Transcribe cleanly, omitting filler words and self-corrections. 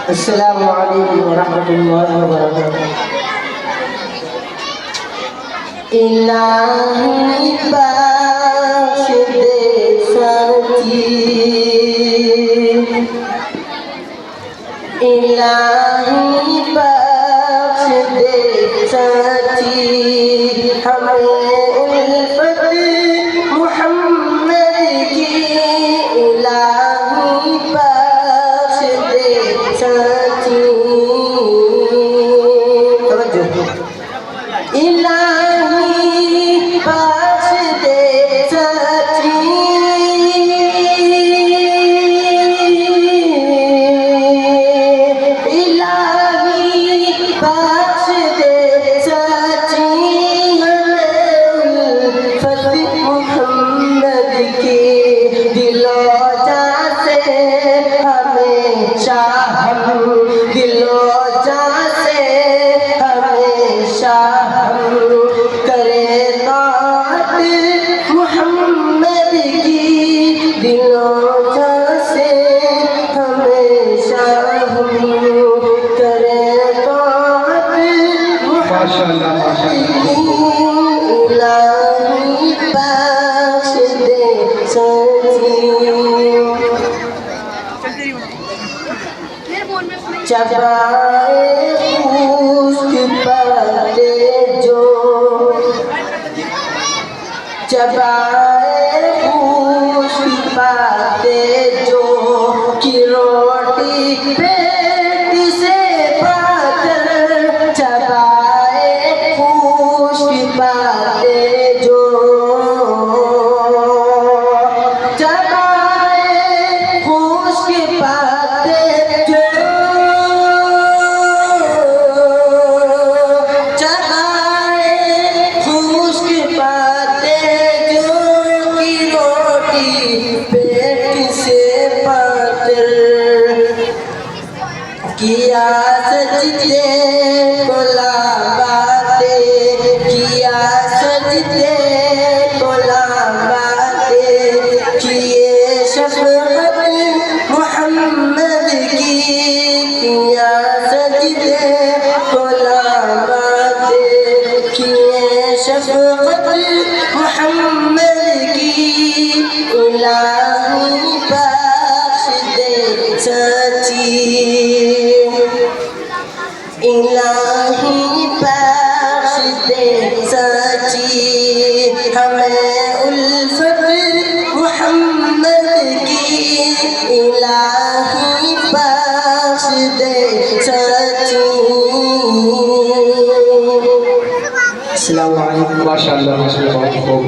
अस्सलामु अलैकुम वरहमतुल्लाहि वबरकातुह। इलाही बख्श दे सच्ची, इलाही बख्श दे सच्ची, हमें उल्फत मोहम्मद की। इलाही बख्श दे सच्ची, इलाही बख्श दे सच्ची, इलाही बख्श दे सच्ची, उल्फत मोहम्मद की। दिलो जान से हमेशा हम, दिलो जान से हमेशा हम करे ताअत मोहम्मद की। दिलो जान से हमेशा हम करे ताअत मोहम्मद की। इलाही बख्श दे सच्ची, चबाए खुश्क पत्ते जो, चबाए खुश्क पत्ते जो, की रोटी पेट से पातर। चबाए खुश्क पत्ते जो, चबाए खुश्क पत्ते जो, चबाए खुश्क पत्ते जो, की रोटी पेट से पातर। किया सजदे को लाबाते, किया सजदे को लाबाते, किए शफ़क़त मोहम्मद की। किया सजदे को लाबाते, किए शफ़क़त मोहम्मद की। इलाही बख्श दे सच्ची, इलाही बख्श दे सच्ची, हमें उल्फत मोहम्मद की। इलाही बख्श दे सच्ची। अस्सलामु अलैकुम। माशाअल्लाह, माशाअल्लाह, बहुत खूब।